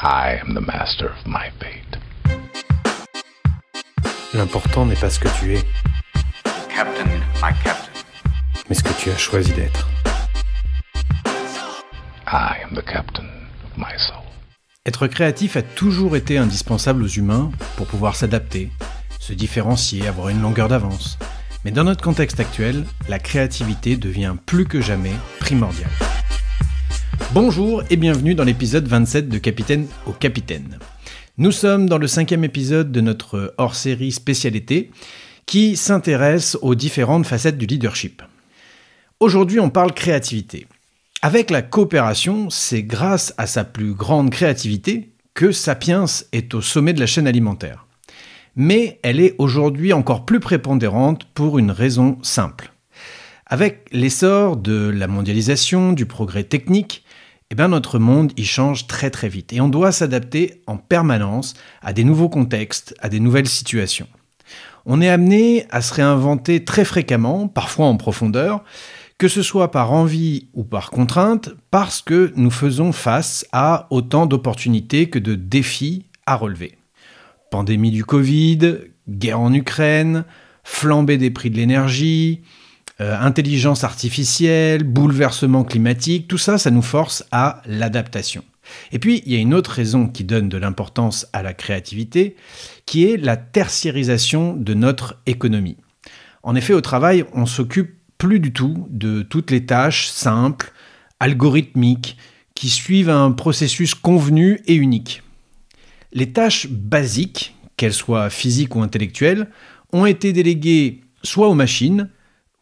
I am the master of my fate. L'important n'est pas ce que tu es, Captain, my captain. mais ce que tu as choisi d'être. I am the captain of my soul. Être créatif a toujours été indispensable aux humains pour pouvoir s'adapter, se différencier, avoir une longueur d'avance. Mais dans notre contexte actuel, la créativité devient plus que jamais primordiale. Bonjour et bienvenue dans l'épisode 27 de Capitaine au Capitaine. Nous sommes dans le 5e épisode de notre hors-série spécialité qui s'intéresse aux différentes facettes du leadership. Aujourd'hui, on parle créativité. Avec la coopération, c'est grâce à sa plus grande créativité que Sapiens est au sommet de la chaîne alimentaire. Mais elle est aujourd'hui encore plus prépondérante pour une raison simple. Avec l'essor de la mondialisation, du progrès technique, notre monde y change très très vite et on doit s'adapter en permanence à des nouveaux contextes, à des nouvelles situations. On est amené à se réinventer très fréquemment, parfois en profondeur, que ce soit par envie ou par contrainte, parce que nous faisons face à autant d'opportunités que de défis à relever. Pandémie du Covid, guerre en Ukraine, flambée des prix de l'énergie, intelligence artificielle, bouleversement climatique, tout ça, ça nous force à l'adaptation. Et puis, il y a une autre raison qui donne de l'importance à la créativité, qui est la tertiarisation de notre économie. En effet, au travail, on s'occupe plus du tout de toutes les tâches simples, algorithmiques, qui suivent un processus convenu et unique. Les tâches basiques, qu'elles soient physiques ou intellectuelles, ont été déléguées soit aux machines,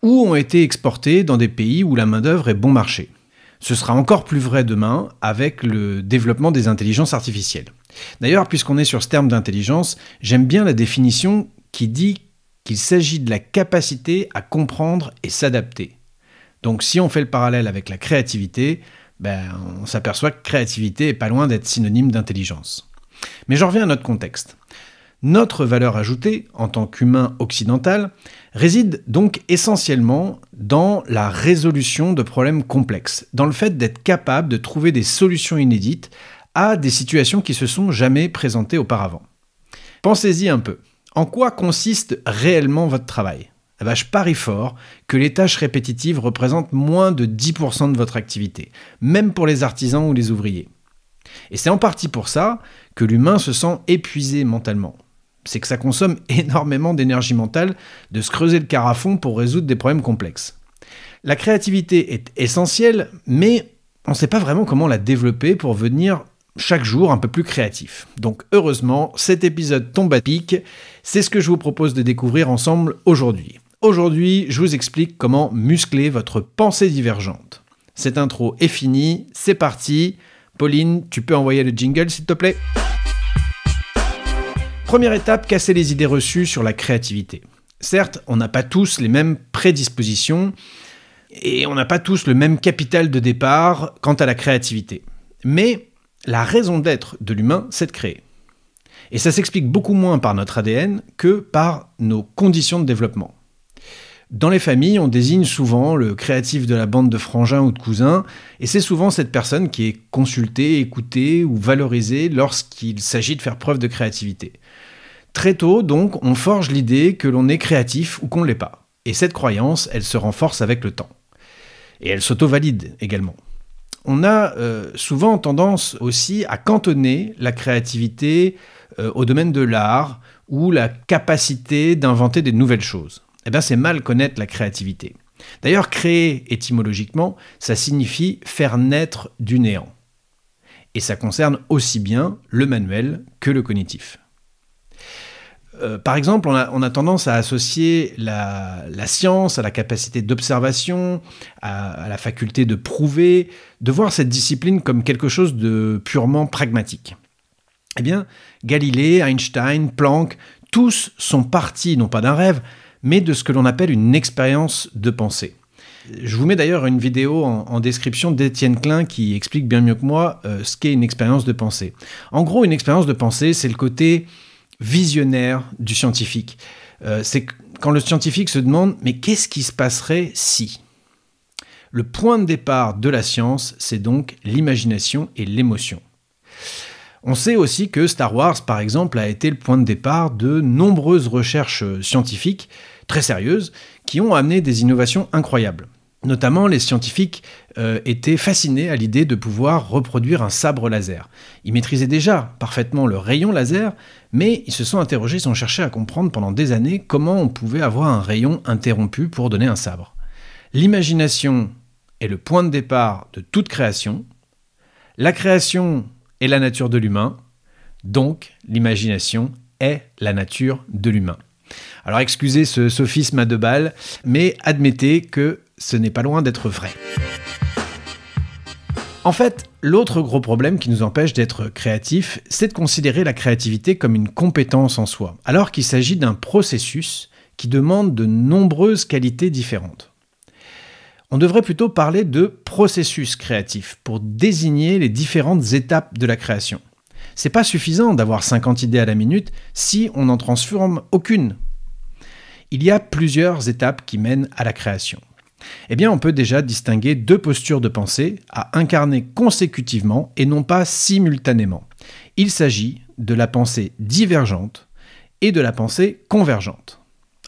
ou ont été exportées dans des pays où la main-d'œuvre est bon marché. Ce sera encore plus vrai demain avec le développement des intelligences artificielles. D'ailleurs, puisqu'on est sur ce terme d'intelligence, j'aime bien la définition qui dit qu'il s'agit de la capacité à comprendre et s'adapter. Donc si on fait le parallèle avec la créativité, on s'aperçoit que créativité est pas loin d'être synonyme d'intelligence. Mais j'en reviens à notre contexte. Notre valeur ajoutée, en tant qu'humain occidental, réside donc essentiellement dans la résolution de problèmes complexes, dans le fait d'être capable de trouver des solutions inédites à des situations qui se sont jamais présentées auparavant. Pensez-y un peu. En quoi consiste réellement votre travail ? Je parie fort que les tâches répétitives représentent moins de 10% de votre activité, même pour les artisans ou les ouvriers. Et c'est en partie pour ça que l'humain se sent épuisé mentalement. C'est que ça consomme énormément d'énergie mentale de se creuser le cœur à fond pour résoudre des problèmes complexes. La créativité est essentielle, mais on ne sait pas vraiment comment la développer pour devenir chaque jour un peu plus créatif. Donc heureusement, cet épisode tombe à pic, c'est ce que je vous propose de découvrir ensemble aujourd'hui. Aujourd'hui, je vous explique comment muscler votre pensée divergente. Cette intro est finie, c'est parti. Pauline, tu peux envoyer le jingle s'il te plaît ? Première étape, casser les idées reçues sur la créativité. Certes, on n'a pas tous les mêmes prédispositions et on n'a pas tous le même capital de départ quant à la créativité. Mais la raison d'être de l'humain, c'est de créer. Et ça s'explique beaucoup moins par notre ADN que par nos conditions de développement. Dans les familles, on désigne souvent le créatif de la bande de frangins ou de cousins, et c'est souvent cette personne qui est consultée, écoutée ou valorisée lorsqu'il s'agit de faire preuve de créativité. Très tôt, donc, on forge l'idée que l'on est créatif ou qu'on ne l'est pas. Et cette croyance, elle se renforce avec le temps. Et elle s'auto-valide également. On a souvent tendance aussi à cantonner la créativité au domaine de l'art ou la capacité d'inventer des nouvelles choses. C'est mal connaître la créativité. D'ailleurs, créer, étymologiquement, ça signifie faire naître du néant. Et ça concerne aussi bien le manuel que le cognitif. Par exemple, on a tendance à associer la science à la capacité d'observation, à la faculté de prouver, de voir cette discipline comme quelque chose de purement pragmatique. Galilée, Einstein, Planck, tous sont partis, non pas d'un rêve, mais de ce que l'on appelle une expérience de pensée. Je vous mets d'ailleurs une vidéo en description d'Étienne Klein qui explique bien mieux que moi ce qu'est une expérience de pensée. En gros, une expérience de pensée, c'est le côté visionnaire du scientifique. C'est quand le scientifique se demande « mais qu'est-ce qui se passerait si ?» Le point de départ de la science, c'est donc l'imagination et l'émotion. On sait aussi que Star Wars, par exemple, a été le point de départ de nombreuses recherches scientifiques très sérieuses qui ont amené des innovations incroyables. Notamment, les scientifiques étaient fascinés à l'idée de pouvoir reproduire un sabre laser. Ils maîtrisaient déjà parfaitement le rayon laser, mais ils se sont interrogés, ils ont cherché à comprendre pendant des années comment on pouvait avoir un rayon interrompu pour donner un sabre. L'imagination est le point de départ de toute création. La création est la nature de l'humain, donc l'imagination est la nature de l'humain. Alors excusez ce sophisme à deux balles, mais admettez que ce n'est pas loin d'être vrai. En fait, l'autre gros problème qui nous empêche d'être créatifs, c'est de considérer la créativité comme une compétence en soi, alors qu'il s'agit d'un processus qui demande de nombreuses qualités différentes. On devrait plutôt parler de processus créatif pour désigner les différentes étapes de la création. C'est pas suffisant d'avoir 50 idées à la minute si on n'en transforme aucune. Il y a plusieurs étapes qui mènent à la création. Eh bien, on peut déjà distinguer deux postures de pensée à incarner consécutivement et non pas simultanément. Il s'agit de la pensée divergente et de la pensée convergente.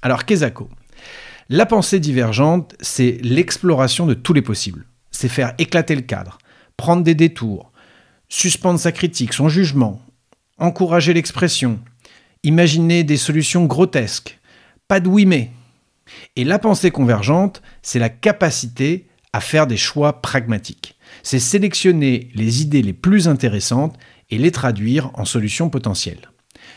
Alors, Kesako. La pensée divergente, c'est l'exploration de tous les possibles. C'est faire éclater le cadre, prendre des détours, suspendre sa critique, son jugement, encourager l'expression, imaginer des solutions grotesques, pas de oui mais. Et la pensée convergente, c'est la capacité à faire des choix pragmatiques. C'est sélectionner les idées les plus intéressantes et les traduire en solutions potentielles.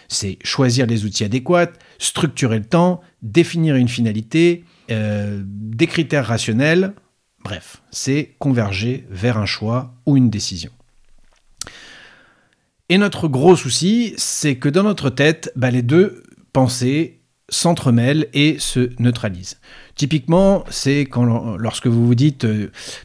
C'est choisir les outils adéquats, structurer le temps, définir une finalité, des critères rationnels. Bref, c'est converger vers un choix ou une décision. Et notre gros souci, c'est que dans notre tête, les deux pensées s'entremêlent et se neutralisent. Typiquement, c'est lorsque vous vous dites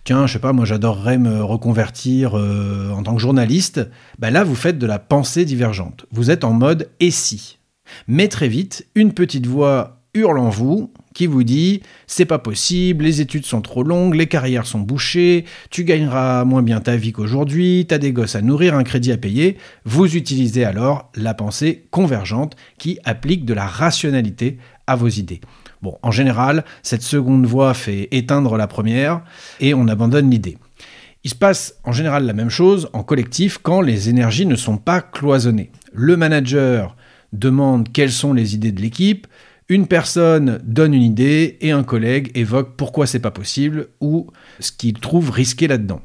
tiens, je sais pas, moi j'adorerais me reconvertir en tant que journaliste, là vous faites de la pensée divergente. Vous êtes en mode « et si ». Mais très vite, une petite voix hurle en vous qui vous dit « c'est pas possible, les études sont trop longues, les carrières sont bouchées, tu gagneras moins bien ta vie qu'aujourd'hui, t'as des gosses à nourrir, un crédit à payer ». Vous utilisez alors la pensée convergente qui applique de la rationalité à vos idées. Bon, en général, cette seconde voix fait éteindre la première et on abandonne l'idée. Il se passe en général la même chose en collectif quand les énergies ne sont pas cloisonnées. Le manager demande quelles sont les idées de l'équipe, une personne donne une idée et un collègue évoque pourquoi c'est pas possible ou ce qu'il trouve risqué là-dedans.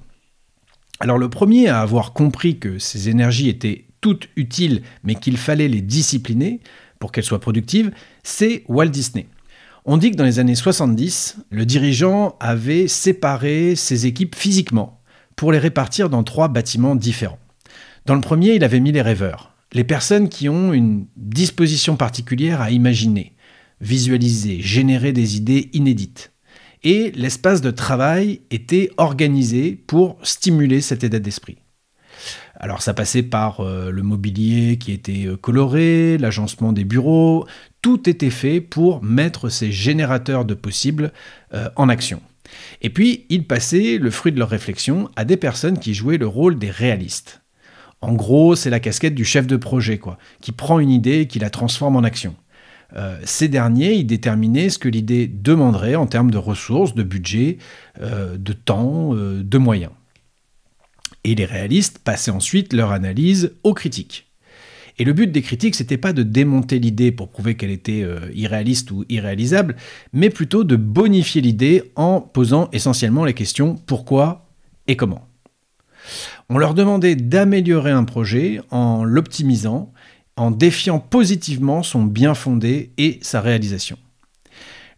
Alors le premier à avoir compris que ces énergies étaient toutes utiles mais qu'il fallait les discipliner pour qu'elles soient productives, c'est Walt Disney. On dit que dans les années 70, le dirigeant avait séparé ses équipes physiquement pour les répartir dans 3 bâtiments différents. Dans le premier, il avait mis les rêveurs, les personnes qui ont une disposition particulière à imaginer, visualiser, générer des idées inédites. Et l'espace de travail était organisé pour stimuler cet état d'esprit. Alors ça passait par le mobilier qui était coloré, l'agencement des bureaux, tout était fait pour mettre ces générateurs de possibles en action. Et puis, ils passaient le fruit de leur réflexion à des personnes qui jouaient le rôle des réalistes. En gros, c'est la casquette du chef de projet, qui prend une idée et qui la transforme en action. Ces derniers, ils déterminaient ce que l'idée demanderait en termes de ressources, de budget, de temps, de moyens. Et les réalistes passaient ensuite leur analyse aux critiques. Et le but des critiques, c'était pas de démonter l'idée pour prouver qu'elle était irréaliste ou irréalisable, mais plutôt de bonifier l'idée en posant essentiellement les questions « pourquoi » et « comment ». On leur demandait d'améliorer un projet en l'optimisant, en défiant positivement son bien fondé et sa réalisation.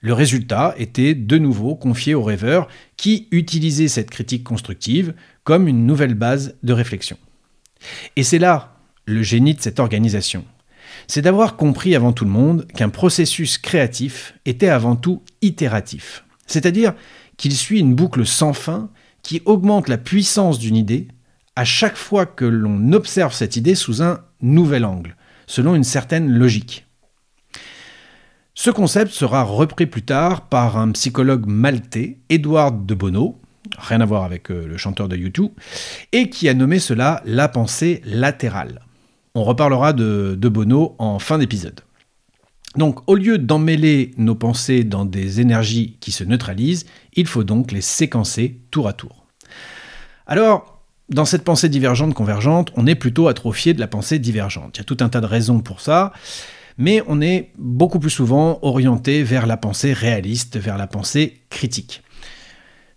Le résultat était de nouveau confié aux rêveurs qui utilisaient cette critique constructive comme une nouvelle base de réflexion. Et c'est là le génie de cette organisation. C'est d'avoir compris avant tout le monde qu'un processus créatif était avant tout itératif. C'est-à-dire qu'il suit une boucle sans fin qui augmente la puissance d'une idée à chaque fois que l'on observe cette idée sous un nouvel angle, selon une certaine logique. Ce concept sera repris plus tard par un psychologue maltais, Edward de Bono, rien à voir avec le chanteur de U2, et qui a nommé cela la pensée latérale. On reparlera de Bono en fin d'épisode. Donc, au lieu d'emmêler nos pensées dans des énergies qui se neutralisent, il faut donc les séquencer tour à tour. Alors, dans cette pensée divergente-convergente, on est plutôt atrophié de la pensée divergente. Il y a tout un tas de raisons pour ça, mais on est beaucoup plus souvent orienté vers la pensée réaliste, vers la pensée critique.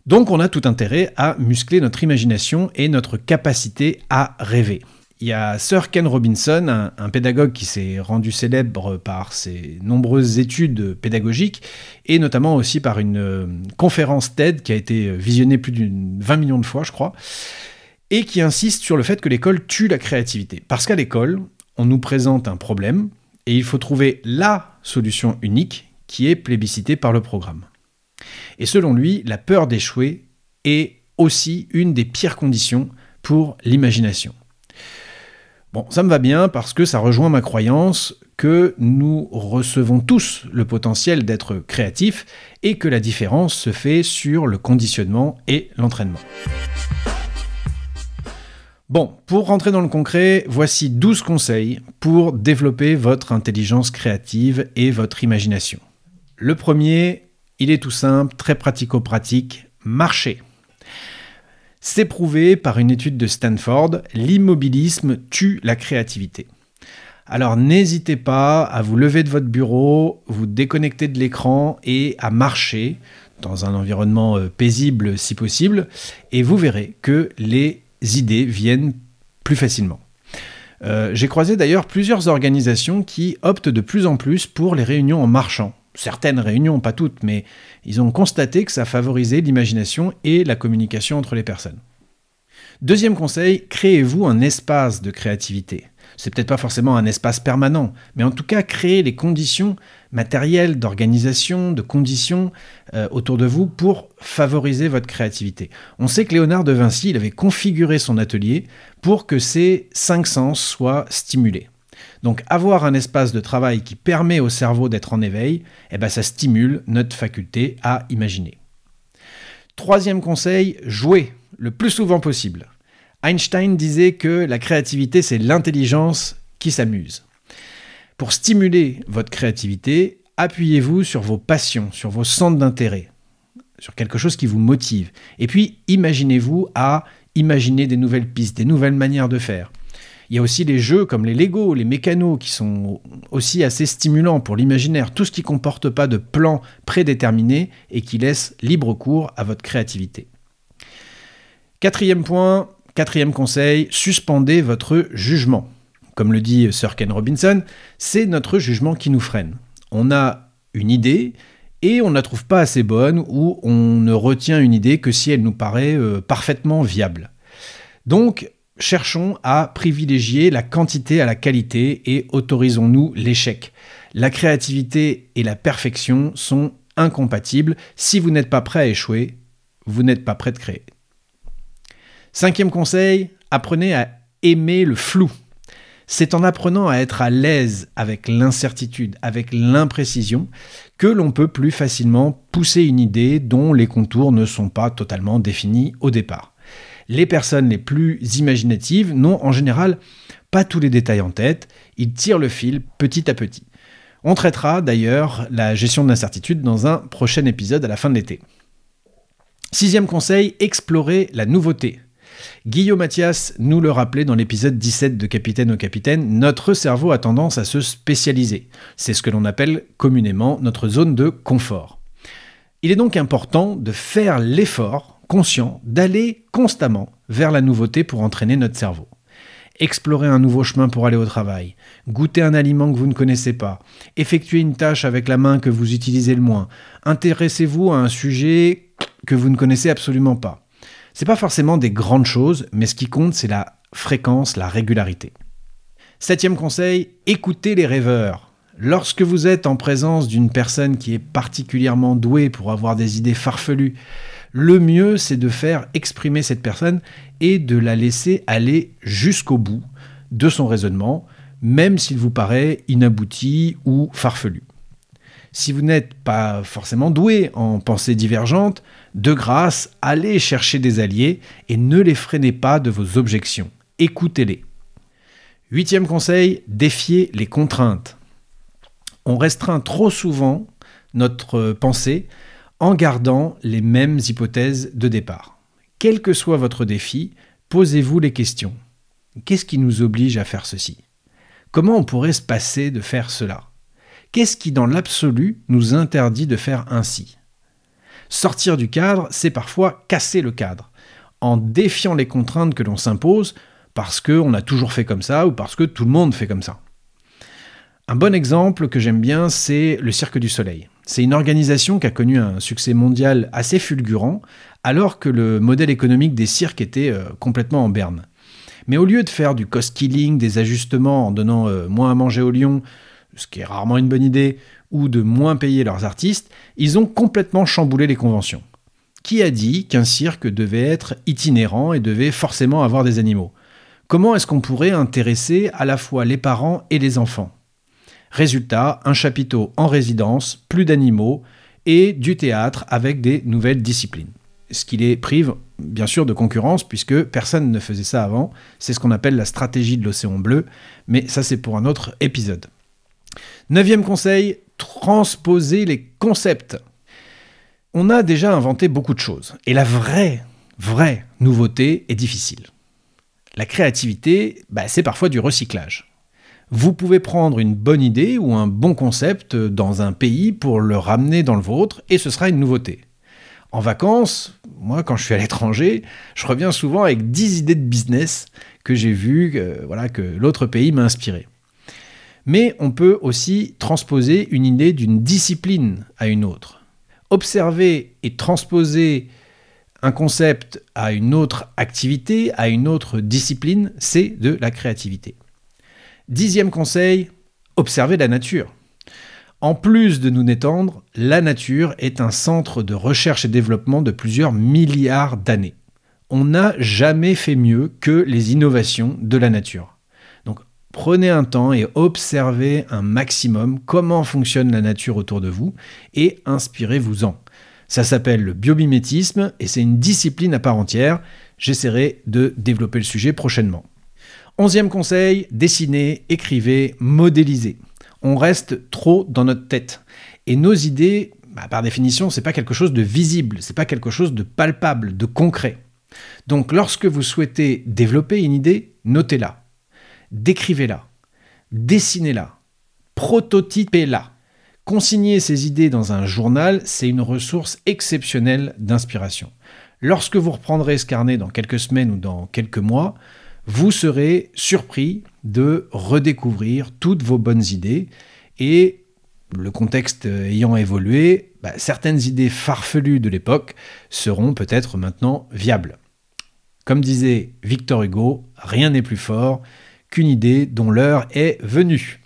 Donc on a tout intérêt à muscler notre imagination et notre capacité à rêver. Il y a Sir Ken Robinson, un pédagogue qui s'est rendu célèbre par ses nombreuses études pédagogiques et notamment aussi par une conférence TED qui a été visionnée plus de 20 millions de fois, je crois, et qui insiste sur le fait que l'école tue la créativité. Parce qu'à l'école, on nous présente un problème et il faut trouver la solution unique qui est plébiscitée par le programme. Et selon lui, la peur d'échouer est aussi une des pires conditions pour l'imagination. Bon, ça me va bien parce que ça rejoint ma croyance que nous recevons tous le potentiel d'être créatifs et que la différence se fait sur le conditionnement et l'entraînement. Bon, pour rentrer dans le concret, voici 12 conseils pour développer votre intelligence créative et votre imagination. Le premier, il est tout simple, très pratico-pratique, marcher. C'est prouvé par une étude de Stanford, l'immobilisme tue la créativité. Alors n'hésitez pas à vous lever de votre bureau, vous déconnecter de l'écran et à marcher dans un environnement paisible si possible, et vous verrez que les idées viennent plus facilement. J'ai croisé d'ailleurs plusieurs organisations qui optent de plus en plus pour les réunions en marchant. Certaines réunions, pas toutes, mais ils ont constaté que ça favorisait l'imagination et la communication entre les personnes. Deuxième conseil, créez-vous un espace de créativité. C'est peut-être pas forcément un espace permanent, mais en tout cas, créez les conditions matérielles d'organisation, de conditions autour de vous pour favoriser votre créativité. On sait que Léonard de Vinci, il avait configuré son atelier pour que ses 5 sens soient stimulés. Donc avoir un espace de travail qui permet au cerveau d'être en éveil, ça stimule notre faculté à imaginer. Troisième conseil, jouez le plus souvent possible. Einstein disait que la créativité, c'est l'intelligence qui s'amuse. Pour stimuler votre créativité, appuyez-vous sur vos passions, sur vos centres d'intérêt, sur quelque chose qui vous motive. Et puis, imaginez-vous à imaginer des nouvelles pistes, des nouvelles manières de faire. Il y a aussi les jeux comme les Lego, les mécanos qui sont aussi assez stimulants pour l'imaginaire. Tout ce qui ne comporte pas de plan prédéterminé et qui laisse libre cours à votre créativité. Quatrième point, quatrième conseil, suspendez votre jugement. Comme le dit Sir Ken Robinson, c'est notre jugement qui nous freine. On a une idée et on ne la trouve pas assez bonne ou on ne retient une idée que si elle nous paraît parfaitement viable. Donc, cherchons à privilégier la quantité à la qualité et autorisons-nous l'échec. La créativité et la perfection sont incompatibles. Si vous n'êtes pas prêt à échouer, vous n'êtes pas prêt de créer. Cinquième conseil, apprenez à aimer le flou. C'est en apprenant à être à l'aise avec l'incertitude, avec l'imprécision, que l'on peut plus facilement pousser une idée dont les contours ne sont pas totalement définis au départ. Les personnes les plus imaginatives n'ont en général pas tous les détails en tête, ils tirent le fil petit à petit. On traitera d'ailleurs la gestion de l'incertitude dans un prochain épisode à la fin de l'été. Sixième conseil, explorez la nouveauté. Guillaume Mathias nous le rappelait dans l'épisode 17 de Capitaine au Capitaine, notre cerveau a tendance à se spécialiser. C'est ce que l'on appelle communément notre zone de confort. Il est donc important de faire l'effort conscient d'aller constamment vers la nouveauté pour entraîner notre cerveau. Explorer un nouveau chemin pour aller au travail, goûter un aliment que vous ne connaissez pas, effectuer une tâche avec la main que vous utilisez le moins, intéressez-vous à un sujet que vous ne connaissez absolument pas. C'est pas forcément des grandes choses, mais ce qui compte, c'est la fréquence, la régularité. Septième conseil, écoutez les rêveurs. Lorsque vous êtes en présence d'une personne qui est particulièrement douée pour avoir des idées farfelues, le mieux, c'est de faire exprimer cette personne et de la laisser aller jusqu'au bout de son raisonnement, même s'il vous paraît inabouti ou farfelu. Si vous n'êtes pas forcément doué en pensée divergente, de grâce, allez chercher des alliés et ne les freinez pas de vos objections. Écoutez-les. 8e conseil, défiez les contraintes. On restreint trop souvent notre pensée en gardant les mêmes hypothèses de départ. Quel que soit votre défi, posez-vous les questions. Qu'est-ce qui nous oblige à faire ceci ? Comment on pourrait se passer de faire cela ? Qu'est-ce qui, dans l'absolu, nous interdit de faire ainsi ? Sortir du cadre, c'est parfois casser le cadre, en défiant les contraintes que l'on s'impose parce qu'on a toujours fait comme ça ou parce que tout le monde fait comme ça. Un bon exemple que j'aime bien, c'est le Cirque du Soleil. C'est une organisation qui a connu un succès mondial assez fulgurant, alors que le modèle économique des cirques était complètement en berne. Mais au lieu de faire du cost-killing, des ajustements en donnant moins à manger aux lions, ce qui est rarement une bonne idée, ou de moins payer leurs artistes, ils ont complètement chamboulé les conventions. Qui a dit qu'un cirque devait être itinérant et devait forcément avoir des animaux ? Comment est-ce qu'on pourrait intéresser à la fois les parents et les enfants ? Résultat, un chapiteau en résidence, plus d'animaux et du théâtre avec des nouvelles disciplines. Ce qui les prive, bien sûr, de concurrence, puisque personne ne faisait ça avant. C'est ce qu'on appelle la stratégie de l'océan bleu, mais ça c'est pour un autre épisode. 9e conseil, transposer les concepts. On a déjà inventé beaucoup de choses, et la vraie nouveauté est difficile. La créativité, c'est parfois du recyclage. Vous pouvez prendre une bonne idée ou un bon concept dans un pays pour le ramener dans le vôtre, et ce sera une nouveauté. En vacances, moi quand je suis à l'étranger, je reviens souvent avec 10 idées de business que j'ai vues, que l'autre pays m'a inspiré. Mais on peut aussi transposer une idée d'une discipline à une autre. Observer et transposer un concept à une autre activité, à une autre discipline, c'est de la créativité. 10e conseil, observez la nature. En plus de nous détendre, la nature est un centre de recherche et développement de plusieurs milliards d'années. On n'a jamais fait mieux que les innovations de la nature. Donc, prenez un temps et observez un maximum comment fonctionne la nature autour de vous et inspirez-vous-en. Ça s'appelle le biomimétisme et c'est une discipline à part entière. J'essaierai de développer le sujet prochainement. 11e conseil, dessinez, écrivez, modélisez. On reste trop dans notre tête. Et nos idées, par définition, c'est pas quelque chose de visible, c'est pas quelque chose de palpable, de concret. Donc lorsque vous souhaitez développer une idée, notez-la, décrivez-la, dessinez-la, prototypez-la. Consigner ces idées dans un journal, c'est une ressource exceptionnelle d'inspiration. Lorsque vous reprendrez ce carnet dans quelques semaines ou dans quelques mois, vous serez surpris de redécouvrir toutes vos bonnes idées et le contexte ayant évolué, certaines idées farfelues de l'époque seront peut-être maintenant viables. Comme disait Victor Hugo, rien n'est plus fort qu'une idée dont l'heure est venue.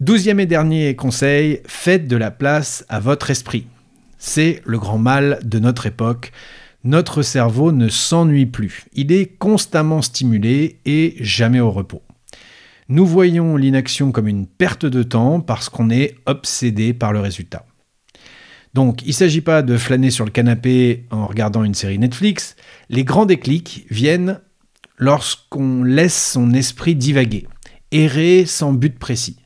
12e et dernier conseil, faites de la place à votre esprit. C'est le grand mal de notre époque. Notre cerveau ne s'ennuie plus. Il est constamment stimulé et jamais au repos. Nous voyons l'inaction comme une perte de temps parce qu'on est obsédé par le résultat. Donc, il ne s'agit pas de flâner sur le canapé en regardant une série Netflix. Les grands déclics viennent lorsqu'on laisse son esprit divaguer, errer sans but précis.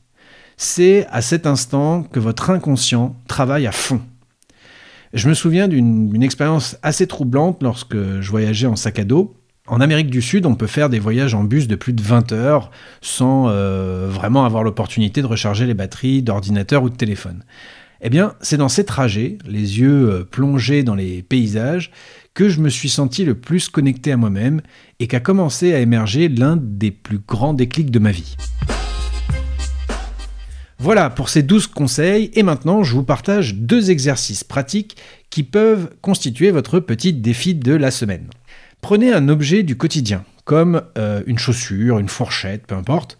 C'est à cet instant que votre inconscient travaille à fond. Je me souviens d'une expérience assez troublante lorsque je voyageais en sac à dos. En Amérique du Sud, on peut faire des voyages en bus de plus de 20 heures sans vraiment avoir l'opportunité de recharger les batteries d'ordinateur ou de téléphone. Eh bien, c'est dans ces trajets, les yeux plongés dans les paysages, que je me suis senti le plus connecté à moi-même et qu'a commencé à émerger l'un des plus grands déclics de ma vie. Voilà pour ces 12 conseils et maintenant je vous partage 2 exercices pratiques qui peuvent constituer votre petit défi de la semaine. Prenez un objet du quotidien, comme une chaussure, une fourchette, peu importe,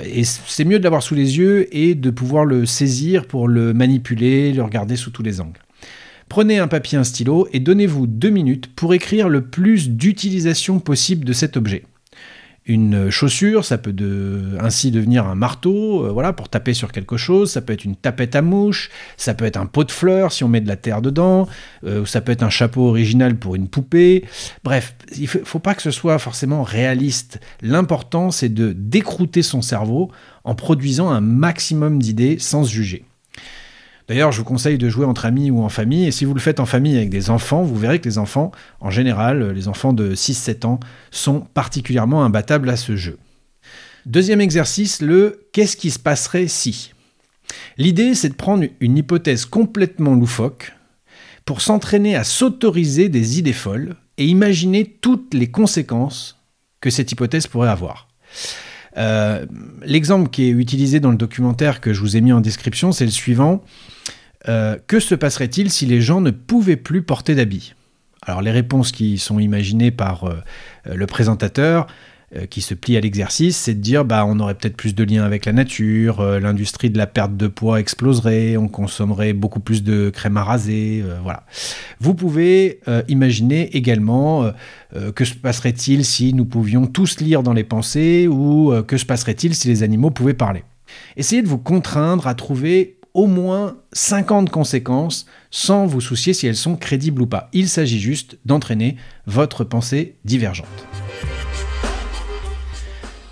et c'est mieux de l'avoir sous les yeux et de pouvoir le saisir pour le manipuler, le regarder sous tous les angles. Prenez un papier, un stylo et donnez-vous 2 minutes pour écrire le plus d'utilisation possible de cet objet. Une chaussure, ça peut ainsi devenir un marteau, voilà, pour taper sur quelque chose. Ça peut être une tapette à mouche, ça peut être un pot de fleurs si on met de la terre dedans, ça peut être un chapeau original pour une poupée. Bref, il ne faut pas que ce soit forcément réaliste. L'important, c'est de décrouter son cerveau en produisant un maximum d'idées sans se juger. D'ailleurs, je vous conseille de jouer entre amis ou en famille, et si vous le faites en famille avec des enfants, vous verrez que les enfants, en général, les enfants de 6-7 ans, sont particulièrement imbattables à ce jeu. Deuxième exercice, le « qu'est-ce qui se passerait si ?» L'idée, c'est de prendre une hypothèse complètement loufoque pour s'entraîner à s'autoriser des idées folles et imaginer toutes les conséquences que cette hypothèse pourrait avoir. L'exemple qui est utilisé dans le documentaire que je vous ai mis en description, c'est le suivant. Que se passerait-il si les gens ne pouvaient plus porter d'habits ? Alors les réponses qui sont imaginées par le présentateur, qui se plie à l'exercice, c'est de dire on aurait peut-être plus de liens avec la nature, l'industrie de la perte de poids exploserait, on consommerait beaucoup plus de crème à raser, voilà. Vous pouvez imaginer également que se passerait-il si nous pouvions tous lire dans les pensées, ou que se passerait-il si les animaux pouvaient parler. Essayez de vous contraindre à trouver au moins 50 conséquences sans vous soucier si elles sont crédibles ou pas. Il s'agit juste d'entraîner votre pensée divergente.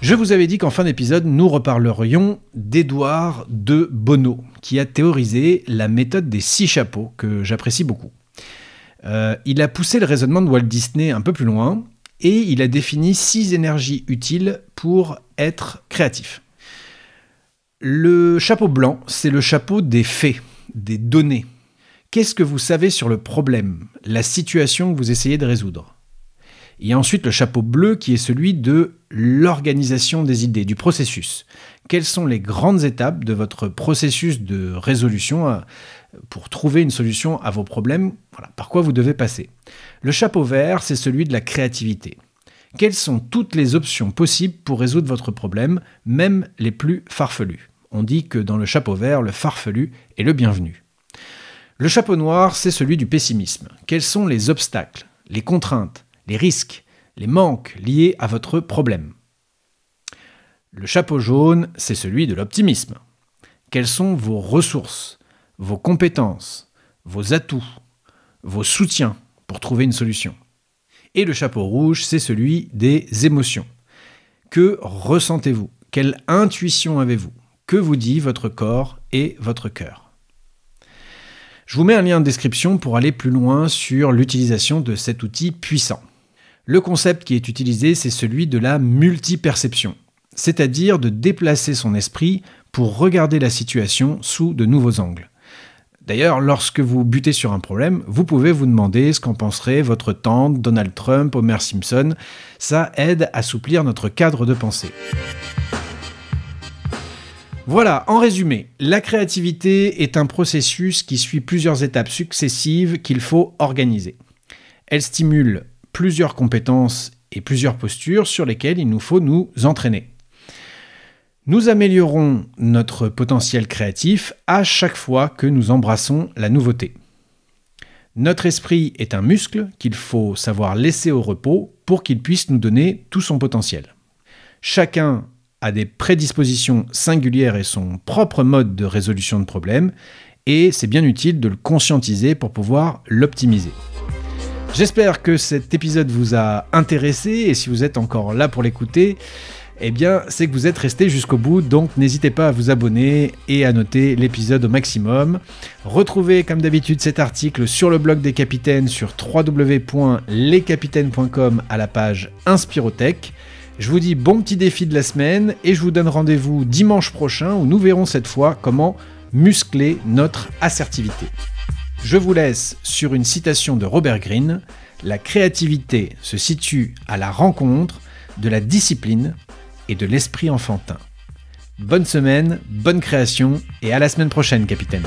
Je vous avais dit qu'en fin d'épisode, nous reparlerions d'Édouard de Bonneau, qui a théorisé la méthode des 6 chapeaux, que j'apprécie beaucoup. Il a poussé le raisonnement de Walt Disney un peu plus loin, et il a défini 6 énergies utiles pour être créatif. Le chapeau blanc, c'est le chapeau des faits, des données. Qu'est-ce que vous savez sur le problème, la situation que vous essayez de résoudre ? Il y a ensuite le chapeau bleu qui est celui de l'organisation des idées, du processus. Quelles sont les grandes étapes de votre processus de résolution pour trouver une solution à vos problèmes ? Voilà, par quoi vous devez passer. Le chapeau vert, c'est celui de la créativité. Quelles sont toutes les options possibles pour résoudre votre problème, même les plus farfelus ? On dit que dans le chapeau vert, le farfelu est le bienvenu. Le chapeau noir, c'est celui du pessimisme. Quels sont les obstacles, les contraintes, les risques, les manques liés à votre problème? Le chapeau jaune, c'est celui de l'optimisme. Quelles sont vos ressources, vos compétences, vos atouts, vos soutiens pour trouver une solution? Et le chapeau rouge, c'est celui des émotions. Que ressentez-vous? Quelle intuition avez-vous? Que vous dit votre corps et votre cœur? Je vous mets un lien en description pour aller plus loin sur l'utilisation de cet outil puissant. Le concept qui est utilisé, c'est celui de la multiperception, c'est-à-dire de déplacer son esprit pour regarder la situation sous de nouveaux angles. D'ailleurs, lorsque vous butez sur un problème, vous pouvez vous demander ce qu'en penserait votre tante, Donald Trump, Homer Simpson. Ça aide à assouplir notre cadre de pensée. Voilà, en résumé, la créativité est un processus qui suit plusieurs étapes successives qu'il faut organiser. Elle stimule plusieurs compétences et plusieurs postures sur lesquelles il nous faut nous entraîner. Nous améliorons notre potentiel créatif à chaque fois que nous embrassons la nouveauté. Notre esprit est un muscle qu'il faut savoir laisser au repos pour qu'il puisse nous donner tout son potentiel. Chacun a des prédispositions singulières et son propre mode de résolution de problèmes, et c'est bien utile de le conscientiser pour pouvoir l'optimiser. J'espère que cet épisode vous a intéressé, et si vous êtes encore là pour l'écouter, eh bien, c'est que vous êtes resté jusqu'au bout, donc n'hésitez pas à vous abonner et à noter l'épisode au maximum. Retrouvez, comme d'habitude, cet article sur le blog des capitaines sur www.lescapitaines.com à la page Inspirotech. Je vous dis bon petit défi de la semaine et je vous donne rendez-vous dimanche prochain où nous verrons cette fois comment muscler notre assertivité. Je vous laisse sur une citation de Robert Greene. La créativité se situe à la rencontre de la discipline et de l'esprit enfantin. Bonne semaine, bonne création et à la semaine prochaine, capitaine.